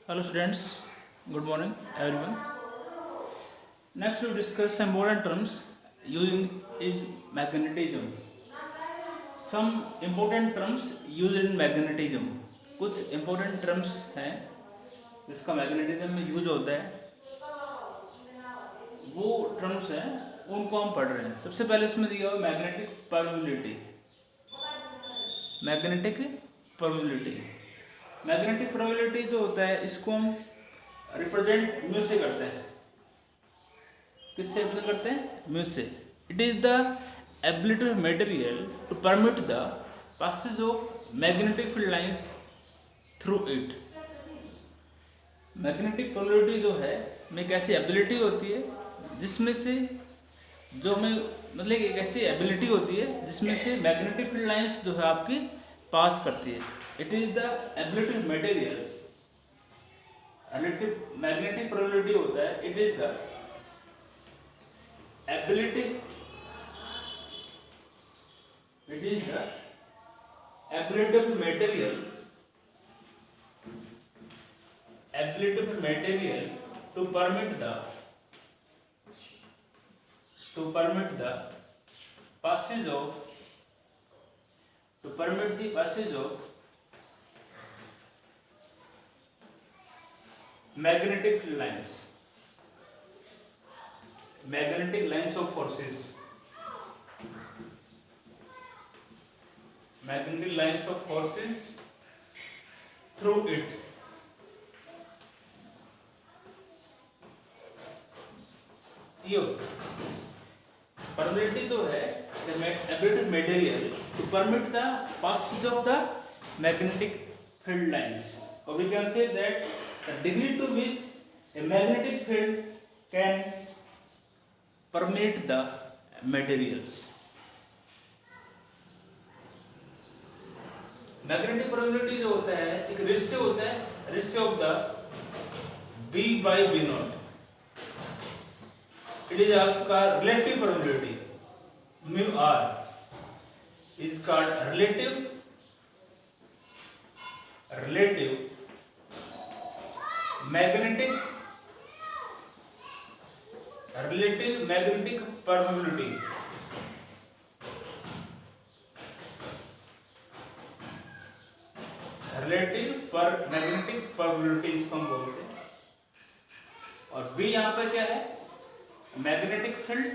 Hello students, good morning everyone. Next we discuss some important terms using in magnetism. Some important terms used in magnetism. कुछ important terms हैं जिसका magnetism में use होता है, वो terms हैं उनको हम पढ़ रहे हैं. सबसे पहले इसमें दिया हुआ magnetic permeability. Magnetic permeability magnetic permeability जो होता है इसको हम रिप्रेजेंट म्यू से करते हैं. किससे रिप्रेजेंट करते हैं? म्यू से. It is the ability of material to permit the passage of magnetic field lines through it. Magnetic permeability जो है में एक ऐसी एबिलिटी होती है जिसमें से जो हमें मतलब एक ऐसी एबिलिटी होती है जिसमें से मैग्नेटिक फील्ड लाइंस जो है आपकी पास करती है. It is the ability of material. Magnetic permeability होता है it is the ability of material to permit the passage of magnetic lines of forces. Magnetic lines of forces through it. Yo permeability जो है the ability of material to permit the passage of the magnetic field lines, or we can say that the degree to which a magnetic field can permeate the materials. Magnetic permeability जो होता है एक ratio होता है, ratio of the B by B naught. It is also called relative permeability. Mu R is called relative magnetic permeability. Magnetic permeability इसको हम बोलते हैं. और B यहाँ पे क्या है? Magnetic field.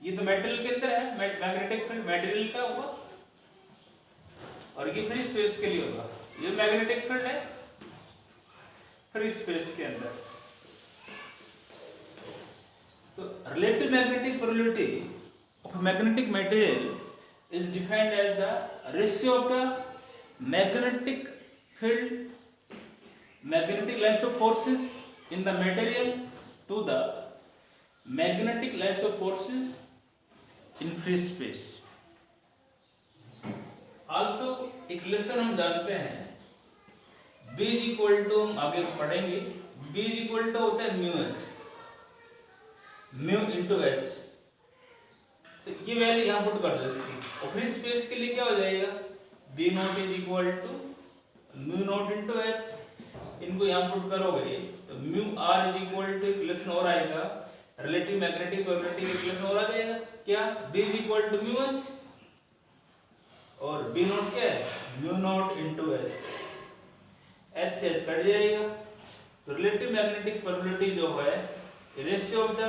ये तो मेटेरियल के अंदर है, मैग्नेटिक फील्ड मेटेरियल का होगा और ये फ्री स्पेस के लिए होगा. ये मैग्नेटिक फील्ड है फ्री स्पेस के अंदर. तो relative magnetic permeability of magnetic material is defined as the ratio of the magnetic lines of forces in the material to the magnetic lines of forces in free space. Also एक relation हम जानते हैं B is equal to, हम आगे पढ़ेंगे, B is equal to होता है mu into H. तो ये वैल्यू यहाँ पुट कर दो इसकी, और फ्री स्पेस के लिए क्या हो जाएगा? B not is equal to mu not into H. इनको यहाँ पुट करोगे तो mu R is equal to relation और आएगा, रिलेटिव मैग्नेटिक परमिबिलिटी के रिलेशन और आ जाएगा क्या? B is equal to mu H और B नॉट क्या है? Mu not into H. H से H कट जाएगा. तो रिलेटिव मैग्नेटिक परमिबिलिटी जो है ratio of the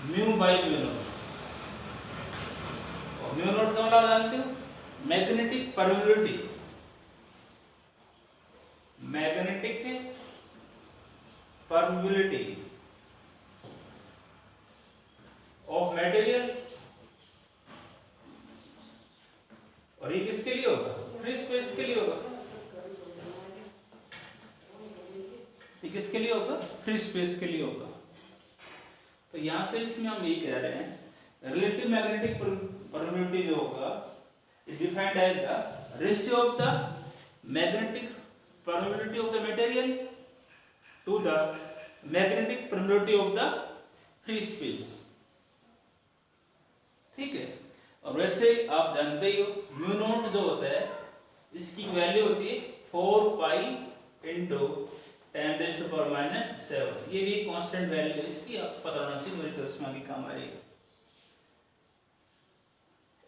mu by mu not. और म्यू नॉट का मतलब जानते हो? Magnetic permeability of material. और ये किसके लिए होगा? फ्री स्पेस के लिए होगा. ये किसके लिए होगा? फ्री स्पेस के लिए होगा. तो यहां से इसमें हम यही कह रहे हैं रिलेटिव मैग्नेटिक परमिबिलिटी जो होगा it defined as the ratio of the magnetic permeability of the material to the magnetic permeability of the free space. ठीक है। और वैसे आप जानते ही हो म्यू नॉट जो होता है इसकी वैल्यू होती है 4 पाई इंटू 10⁻⁻⁷। ये भी कांस्टेंट वैल्यू है इसकी, आपको पता होना चाहिए, न्यूमेरिकल्स में भी काम आएगी।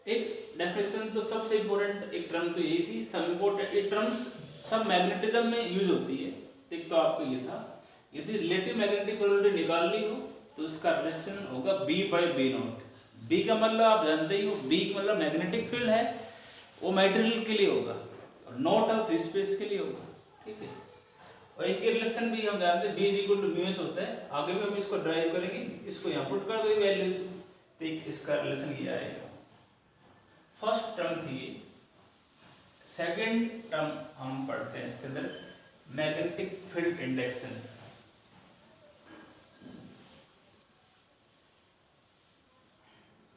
एक डेफिनेशन तो सबसे इंपॉर्टेंट एक टर्म तो यही थी, सब इंपॉर्टेंट ये टर्म्स सब मैग्नेटिज्म में यूज होती है। एक तो आपको ये था, यदि रिलेटिव मैग्नेटिक पोलैरिटी निकालनी हो तो इसका रिलेशन होगा B/B0। B का मतलब आप जानते ही हो, B का मतलब मैग्नेटिक फील्ड है, वो मटेरियल के लिए होगा, और नॉट ऑफ फ्री स्पेस के लिए होगा, ठीक है। और एक रिलेशन भी हम जानते हैं B=μh होता है, आगे भी हम इसको ड्राइव करेंगे, इसको यहाँ पुट कर दो वैल्यूज, तो इसका रिलेशन ये आएगा। फर्स्ट टर्म थी। सेकंड टर्म हम पढ़ते हैं इसके अंदर मैग्नेटिक फील्ड इंडक्शन।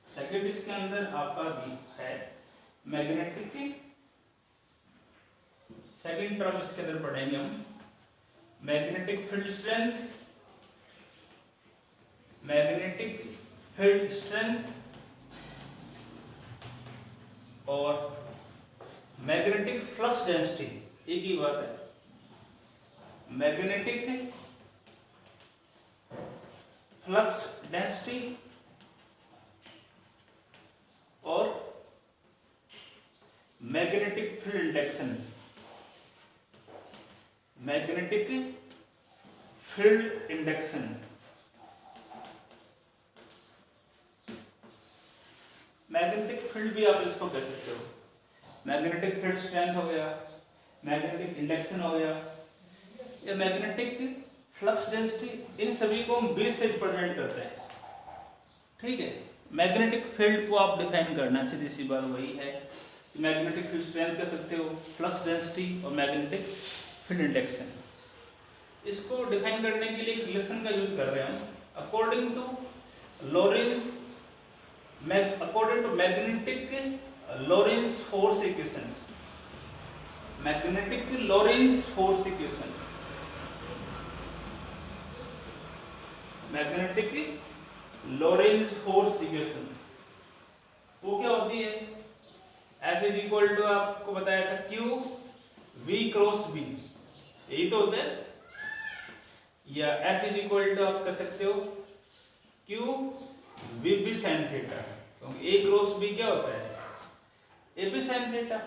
सेकंड इसके अंदर आपका है मैग्नेटिक, सेकंड टर्म इसके अंदर पढ़ेंगे हम magnetic field strength, magnetic field strength और मैग्नेटिक फ्लक्स डेंसिटी, एक ही बात है। मैग्नेटिक फ्लक्स डेंसिटी और magnetic field induction, magnetic field induction. Magnetic field भी आप इसको कह सकते हो, मैग्नेटिक फील्ड स्ट्रेंथ हो गया, मैग्नेटिक इंडक्शन हो गया, या मैग्नेटिक फ्लक्स डेंसिटी, इन सभी को हम B से रिप्रेजेंट करते हैं, ठीक है। मैग्नेटिक फील्ड को आप डिफाइन करना, सीधी सी बात वही है, मैग्नेटिक फील्ड स्ट्रेंथ कह सकते हो, फ्लक्स डेंसिटी और मैग्नेटिक फील्ड इंडक्शन। इसको डिफाइन करने के लिए एक रिलेशन का यूज कर रहे हैं हम, according to Lorentz, according to magnetic Lorentz force equation, magnetic Lorentz force equation, magnetic Lorentz force equation, वो क्या होती है? F आपको बताया था Q V×B, यही तो होता है, या F आप कह सकते हो Q VB sin थीटा, क्योंकि A×B क्या होता है? AB sin theta.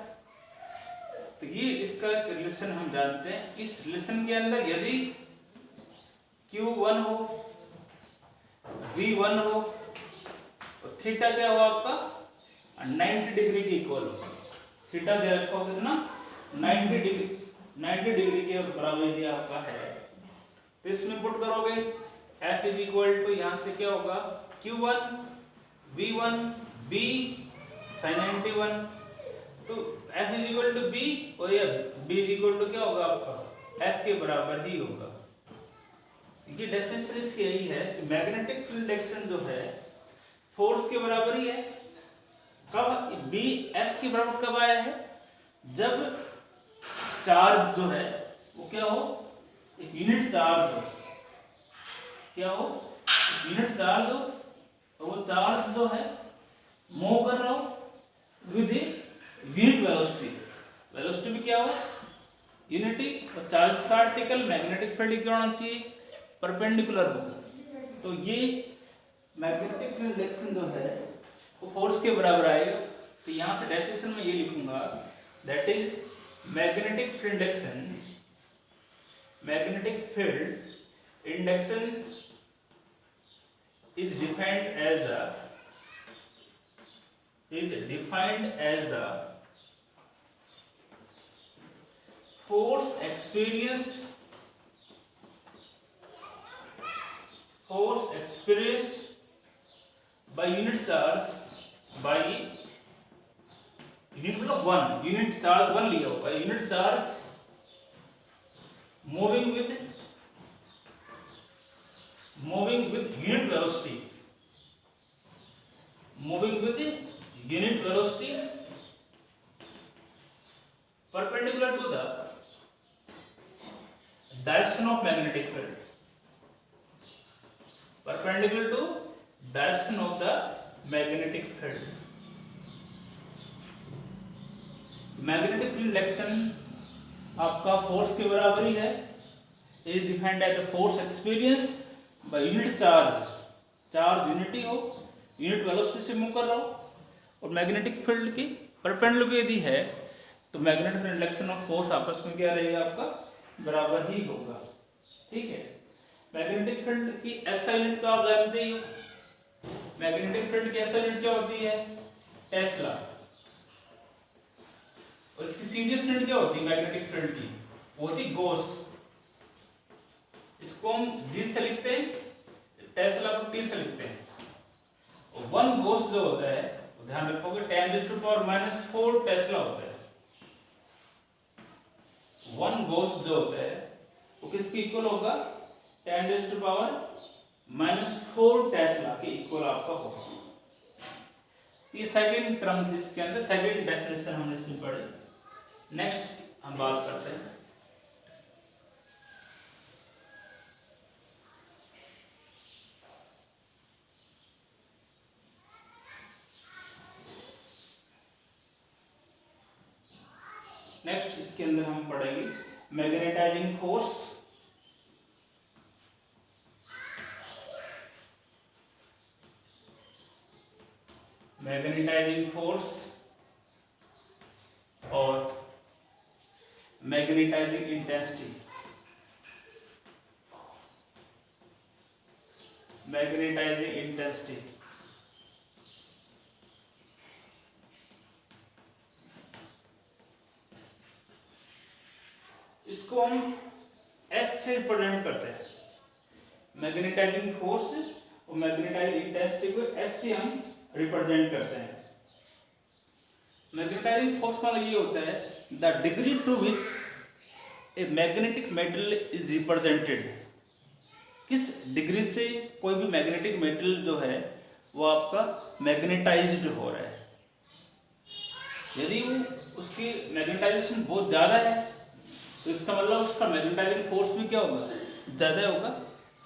तो ये इसका रिलेशन हम जानते हैं। इस रिलेशन के अंदर यदि Q1 हो, V1 हो, तो थीटा क्या हो आपका 90 डिग्री के इक्वल हो। थीटा दे रखा हो कितना 90 डिग्री के बराबर दिया आपका है, तो इसमें पुट करोगे F यहाँ से क्या होगा Q1 V1 B sin 91, तो F B और या B क्या होगा आपका F के बराबर ही होगा। ये डेफिनेशन इसकी यही है कि मैग्नेटिक फील्ड एक्शन जो है फोर्स के बराबर ही है। कब B F के बराबर कब आया है? जब चार्ज जो है वो क्या हो, एक यूनिट चार्ज हो, क्या हो, यूनिट चार्ज हो, तो वो चार्ज जो है मूव कर रहा हो विद यूनिट वेलोसिटी, वेलोसिटी भी क्या हो यूनिटी, और चार्ज का आर्टिकल मैग्नेटिक फील्ड क्या होना चाहिए परपेंडिकुलर हो। तो ये मैग्नेटिक फील्ड एक्शन जो है वो फोर्स के बराबर आएगा। तो यहां से डेफिनेशन में ये लिखूंगा, that is magnetic field action, magnetic field induction is defined as the force experienced by unit charge by unit मतलब 1 unit charge 1 लिया होगा, unit charge moving with unit velocity, perpendicular to the direction of magnetic field, perpendicular to direction of the magnetic field। Magnetic field direction आपका force के बराबर ही है, is defined as the force experienced by unit charge, charge unity हो, unit velocity से move कर रहा हो, और मैग्नेटिक फील्ड की परपेंडिकुलर यदि है तो magnetic field direction of force आपस में क्या रहेगा, आपका बराबर ही होगा। ठीक है, मैग्नेटिक फील्ड की एसआई यूनिट तो आप जानते ही हो, मैग्नेटिक फील्ड की एसआई यूनिट क्या होती है, टेस्ला, और इसकी सीरीज यूनिट क्या होती है मैग्नेटिक फील्ड की, वो होती गॉस। इसको हम जी से लिखते हैं, टेस्ला को टी से लिखते हैं, और 1 गॉस जो होता है ध्यान रखोगे 10⁻⁻⁴ टेस्ला होता है। 1 गॉस जो होता है वो किसके इक्वल होगा, 10⁻⁻⁴ टेस्ला के इक्वल आपका होगा। ये सेकंड टर्म थी, इसके अंदर सेकंड डेफिनेशन हमने इसमें पढ़ी। नेक्स्ट हम बात करते हैं नेक्स्ट इसके अंदर हम पढ़ेंगे मैग्नेटाइजिंग फोर्स, मैग्नेटाइजिंग फोर्स और मैग्नेटाइजिंग इंटेंसिटी, मैग्नेटाइजिंग इंटेंसिटी। इसको हम H से रिप्रेजेंट करते हैं, मैग्नेटाइजिंग फोर्स और मैग्नेटाइजिंग इंटेंसिटी को H से हम रिप्रेजेंट करते हैं। मैग्नेटाइजिंग फोर्स का ये होता है the degree to which a magnetic metal is represented, किस डिग्री से कोई भी मैग्नेटिक मेटल जो है वो आपका मैग्नेटाइज्ड हो रहा है। यदि वो उसकी मैग्नेटाइजेशन बहुत ज़्यादा है तो इसका मतलब उसका मैग्नेटाइजिंग फोर्स भी क्या होगा, ज़्यादा होगा।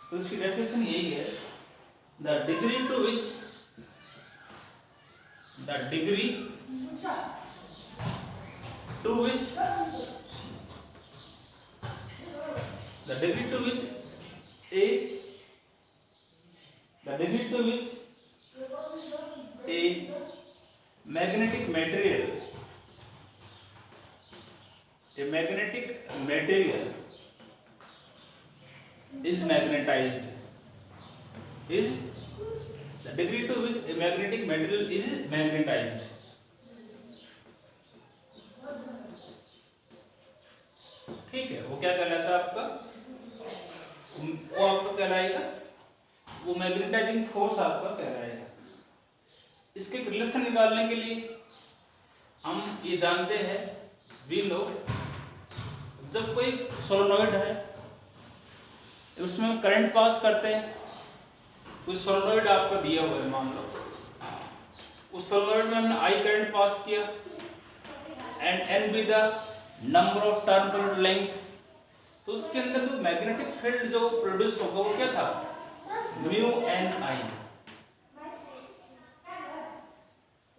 तो इसकी डेफिनेशन यही है, the degree to which the degree to which the degree to which a the degree to which a magnetic material is magnetized is the degree to which a magnetic material is magnetized। ठीक है, वो क्या कहलाता है आपका, वो आपका कहलाएगा, वो मैग्नेटाइजिंग फोर्स आपका कहलाएगा। इसके रिलेशन निकालने के लिए हम ये जानते हैं, वी नो, जब कोई सोलेनोइड है उसमें हम करंट पास करते हैं, कोई सोलेनोइड आपका दिया हुआ है मान लो, उस सोलेनोइड में हमने आई करंट पास किया and n be the number of turn per length, तो उसके अंदर जो मैग्नेटिक फील्ड जो प्रोड्यूस होगा वो क्या था, म्यू एन आई।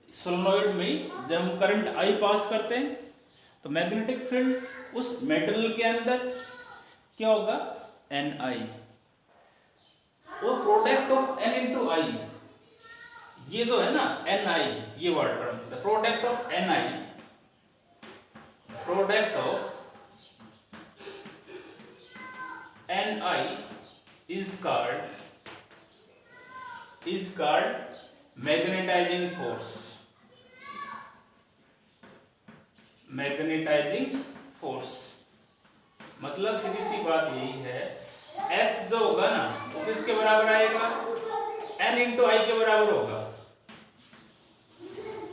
सोलेनोइड में जब हम करंट आई पास करते हैं तो मैग्नेटिक फील्ड उस मेटल के अंदर क्या होगा, एन आई, वो product of n into I, ये जो है ना एन आई, ये word term, the product of n I, product of n I is called magnetising force, magnetising force. मतलब सीधी सी बात यही है, X जो होगा ना वो किसके बराबर आएगा, N इंटू आई के बराबर होगा,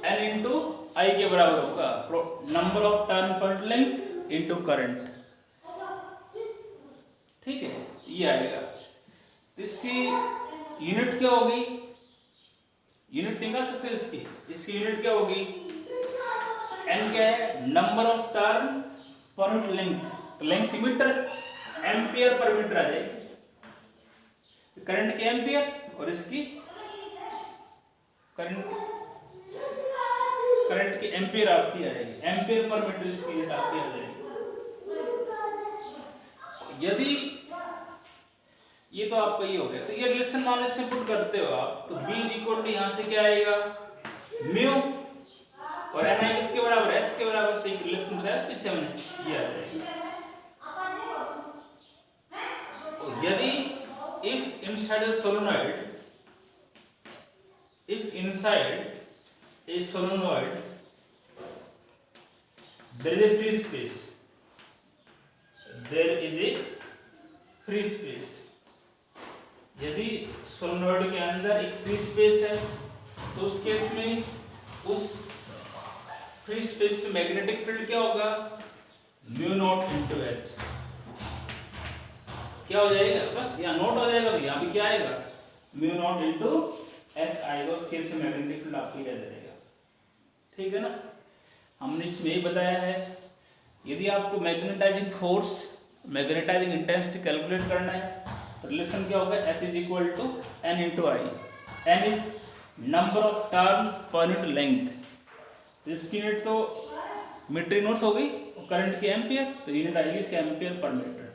N इंटू आई के बराबर होगा, number of turn per length into current. ठीक है, ये आएगा। तो इसकी यूनिट क्या होगी, यूनिट निकाल सकते हैं इसकी यूनिट क्या होगी, N क्या है, number of turn per length, length metre, ampere per metre आ जाएगी, करंट के एम्पियर और इसकी करंट करंट की एम्पियर आपकी आएगी, एम्पियर पर मीटर इसकी यूनिट आपकी आ जाएगी। यदि ये तो आपका ये हो गया, तो ये रिलेशन मान लो पुट करते हो आप, तो B इक्वल टू यहाँ से क्या आएगा म्यू और Ni किसके बराबर है, H के बराबर, तो एक रिलेशन बताया पीछे हमने, ये आ जाएगा। यदि if inside a solenoid there is a free space, यदि सोलेनॉइड के अंदर एक फ्री स्पेस है, तो उस केस में उस फ्री स्पेस में मैग्नेटिक फील्ड क्या होगा, म्यू नॉट इनटू H, क्या हो जाएगा, बस यहाँ नोट हो जाएगा, तो यहाँ भी क्या आएगा म्यू नॉट इनटू H आएगा, उस केस में मैग्नेटिक फील्ड आपको याद रहेगा। ठीक है ना, हमने इसमें यही बताया है, यदि आपको magnetising force, magnetising intensity calculate करना है, रिलेशन क्या होगा, H is equal to N into I. N is number of turn per unit length, इसकी यूनिट तो मीटर यूनिट्स हो गई, करंट की एम्पियर, तो यूनिट आएगी इसके एम्पियर पर मीटर।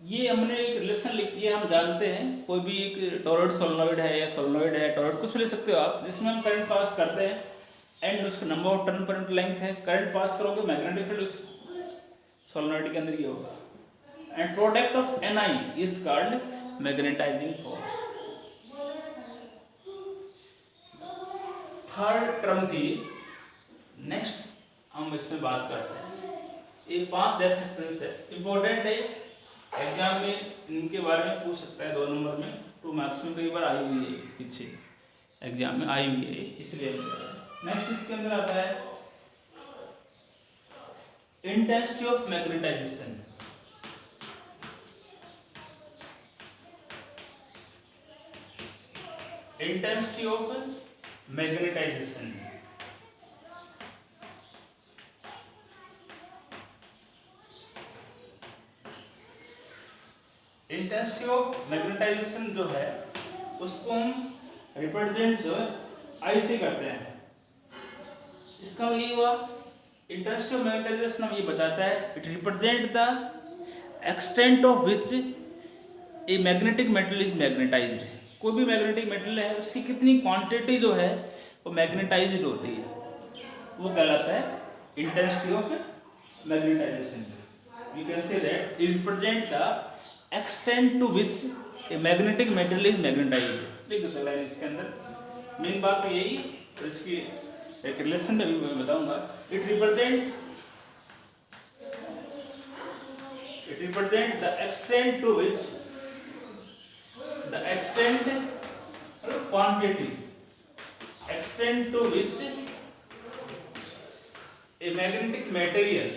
ये हमने एक रिलेशन लिख, ये हम जानते हैं, कोई भी एक टॉरॉइड सोलेनॉइड है या सोलेनॉइड है, टॉरॉइड कुछ भी ले सकते हो आप, जिसमें हम करंट पास करते हैं, एंड उसका number of turn per unit length है, करंट पास करोगे, मैग्नेटिक फील्ड उस सोलेनॉइड के अंदर ये होगा, and product of Ni is called magnetizing force। Third term थी, नेक्स्ट हम इसमें बात करते हैं, ये 5 डेफिनेशंस है, इंपॉर्टेंट है, एग्जाम में इनके बारे में पूछ सकता है 2 नंबर में, 2 मार्क्स में कई बार आई हुई है, पीछे एग्जाम में आई हुई है, इसलिए। नेक्स्ट इसके अंदर आता है intensity of magnetisation. Intensity of magnetisation, intensity of magnetisation जो है उसको हम रिप्रेजेंट जो है आई से करते हैं। इसका ये हुआ, इंटेंसिटी ऑफ मैग्नेटाइजेशन हम ये बताता है, it represent the extent of which a magnetic metal is magnetised. कोई भी मैग्नेटिक मेटल है, उसकी कितनी क्वांटिटी जो है वो मैग्नेटाइज्ड होती है, वो कहलाता है intensity of magnetisation. You can say that it represent the extent to which a magnetic metal is magnetised. लिख दो लाइन इसके अंदर, मेन बात तो यही, तो इसकी एक रिलेशन में भी मैं बताऊंगा। It represent the extent to which, the extent quantity, extent to which a magnetic material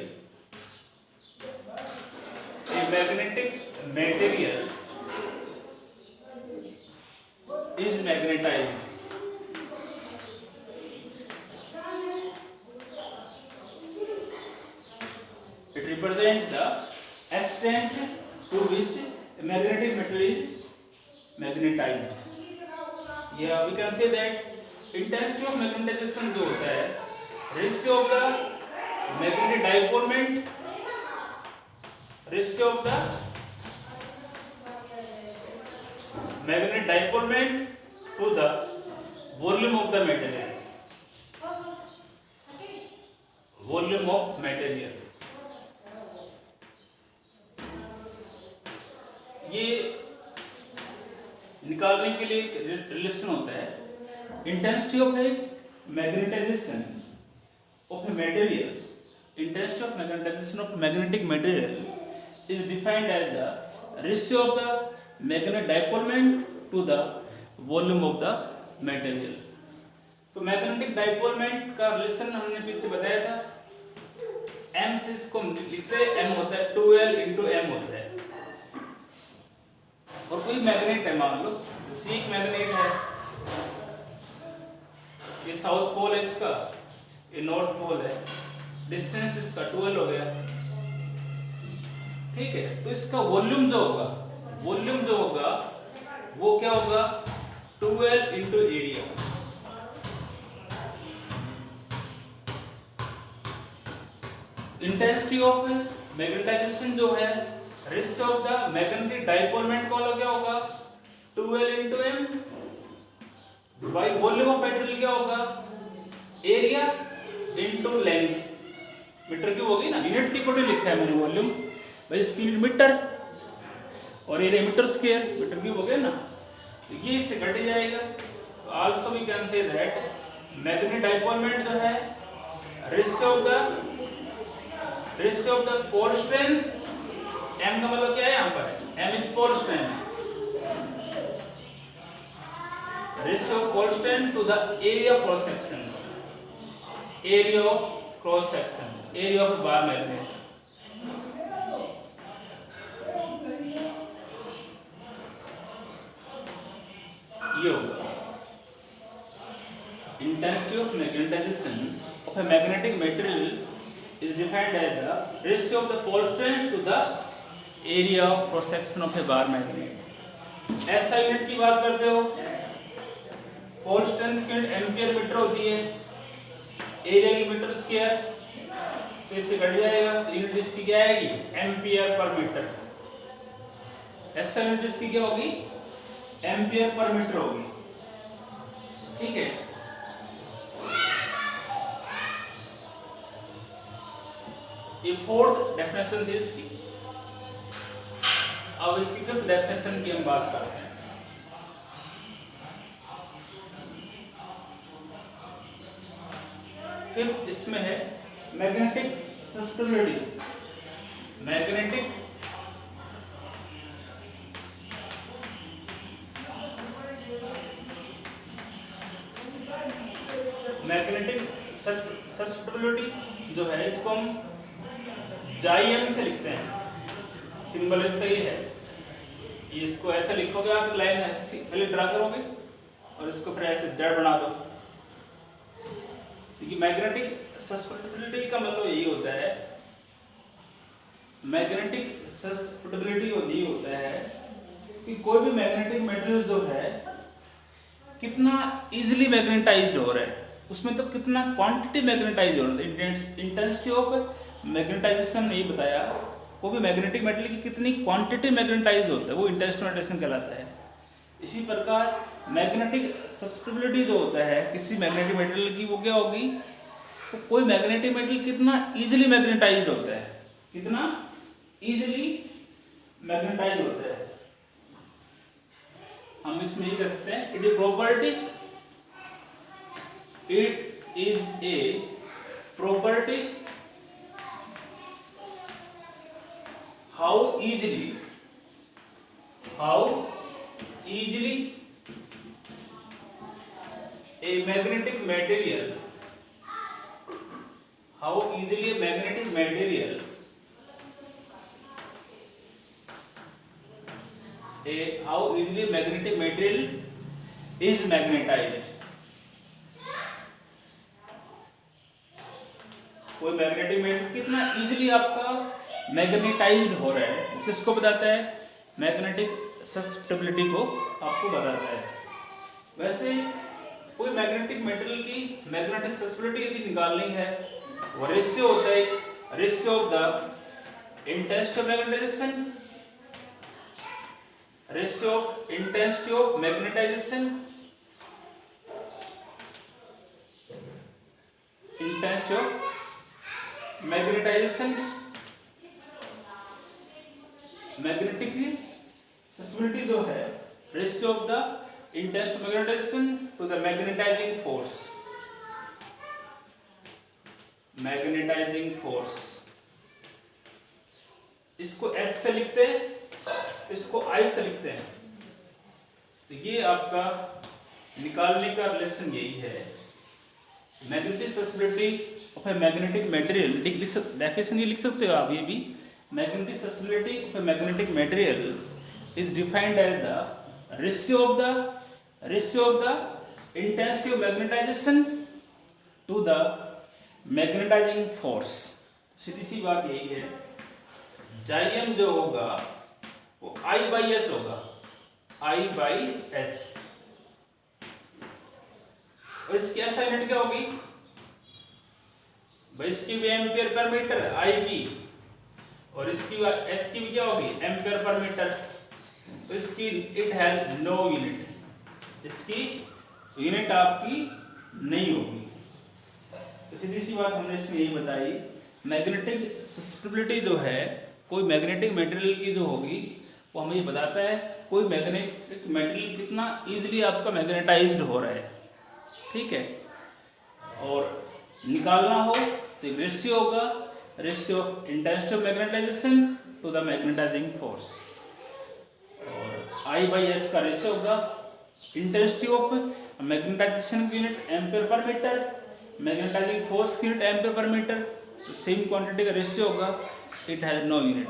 is magnetized। It represents the extent to which a magnetic material is magnetized। Yeah, we can say that intensity of magnetization जो होता है, ratio of the magnetic dipolement, ratio of the magnetic dipolement to the volume of the material, volume of material। ये निकालने के लिए relation होता है, intensity of magnetization of a material, intensity of magnetization of magnetic material is defined as the ratio of the magnetic dipole moment to the volume of the material. तो magnetic dipole moment का relation हमने पीछे बताया था, m से इसको लिखते हैं, m होता है 2l into m होता है। और कोई मैग्नेट है, मान लो जैसे एक मैग्नेट है, ये साउथ पोल है इसका, ये नॉर्थ पोल है, डिस्टेंस इसका 12 हो गया, ठीक है। तो इसका वॉल्यूम जो होगा, वो क्या होगा 12 into area, intensity of magnetisation जो है ratio of the magnetic dipole moment call क्या होगा 2L into m by volume of material क्या होगा area into length metre cube होगी ना यूनिट की कोडी लिखा है मैंने वॉल्यूम भाई इसकी यूनिट मीटर और area metre square metre cube हो गया ना तो ये इससे घट जाएगा तो also we can say that magnetic dipole moment जो है ratio of the pole strength m का मतलब क्या है यहां पर m is pole strength ratio of pole strength to the area of cross section area of cross section area of bar magnet ये होगा intensity of magnetization of a magnetic material is defined as the ratio of the pole strength to the area of cross section of a bar magnet ऐसा unit की बात करते हो pole strength की ampere metre होती है area की metre square तो इससे घट जाएगा यूनिट इसकी क्या आएगी एम्पियर पर मीटर ऐसा यूनिट इसकी क्या होगी एम्पियर पर मीटर होगी ठीक है ये फोर्थ डेफिनेशन थी इसकी अब इसकी फिफ्थ डेफिनेशन की हम बात करते हैं फिफ्थ इसमें है मैग्नेटिक सस्टेनेबिलिटी मैग्नेटिक सस्टेनेबिलिटी जो है इसको हम जाइएम से लिखते हैं सिंबल इसका ये है ये इसको ऐसे लिखोगे आप लाइन ऐसे पहले ड्रा करोगे और इसको फिर ऐसे जड़ बना दो क्योंकि मैग्नेटिक सस्टेनेबिलिटी का मतलब यही होता है मैग्नेटिक सस्टेनेबिलिटी यही होता है कि कोई भी मैग्नेटिक मटेरियल जो है कितना इजीली मैग्नेटाइज्ड हो रहा है उसमें तो कितना क्वांटिटी मैग्नेटाइज हो रहा है इंटेंसिटी ऑफ मैग्नेटाइजेशन नहीं बताया वो भी मैग्नेटिक मटेरियल की कितनी क्वांटिटी मैग्नेटाइज होता है वो इंटेंसिटी मैग्नेटाइजेशन कहलाता है इसी प्रकार मैग्नेटिक सस्टेनेबिलिटी जो होता है किसी मैग्नेटिक मटेरियल की वो क्या होगी तो कोई मैग्नेटिक मटेरियल कितना इजीली मैग्नेटाइज्ड होता है कितना इजीली मैग्नेटाइज होता है हम इसमें ये कह सकते हैं it is property it is a property how easily a magnetic material how easily a magnetic material is magnetized कोई मैग्नेटिक मटेरियल कितना इजीली आपका मैग्नेटाइज्ड हो रहा है किसको बताता है मैग्नेटिक सस्टेनेबिलिटी को आपको बताता है वैसे कोई मैग्नेटिक मटेरियल की मैग्नेटिक सस्टेनेबिलिटी यदि निकालनी है वो रेशियो होता है ratio of the intensity of magnetisation ratio of intensity of magnetisation intensity of magnetisation magnetic sustainability जो है ratio of the intensity magnetisation to the magnetising force इसको H से लिखते हैं इसको I से लिखते हैं तो ये आपका निकालने का रिलेशन यही है magnetic sustainability of a magnetic material definition ये लिख सकते हो आप ये भी magnetic susceptibility of a magnetic material is defined as the ratio of the intensity of magnetization to the magnetizing force सीधी सी बात यही है जाइएम जो होगा वो I by H होगा I by H और इसकी ऐसा यूनिट क्या होगी भाई इसकी भी एम्पियर पर मीटर आई की, और इसकी एच की भी क्या होगी एम्पियर पर मीटर। तो इसकी इट हैज नो यूनिट, इसकी यूनिट आपकी नहीं होगी। तो सीधी सी बात हमने इसमें यही बताई, मैग्नेटिक ससेप्टिबिलिटी जो है कोई मैग्नेटिक मटेरियल की जो होगी वो हमें ये बताता है कोई मैग्नेटिक मटेरियल कितना इजीली आपका मैग्नेटाइज्ड हो रहा है, ठीक है। और निकालना हो तो एक रेशियो होगा, ratio of intensity of magnetisation to the magnetising force, और आई बाई एच का रेशियो होगा इंटेंसिटी ऑफ मैग्नेटाइजेशन की unit ampere per metre, magnetising force की यूनिट एम्पियर पर मीटर, तो सेम क्वांटिटी का रेशियो होगा, इट हैज नो यूनिट,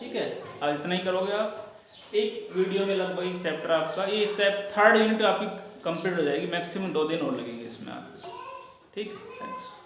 ठीक है। आज इतना ही करोगे आप, एक वीडियो में लगभग एक चैप्टर आपका ये थर्ड यूनिट आपकी कंप्लीट हो जाएगी, मैक्सिमम 2 दिन और लगेंगे इसमें आप, ठीक है। थैंक्स।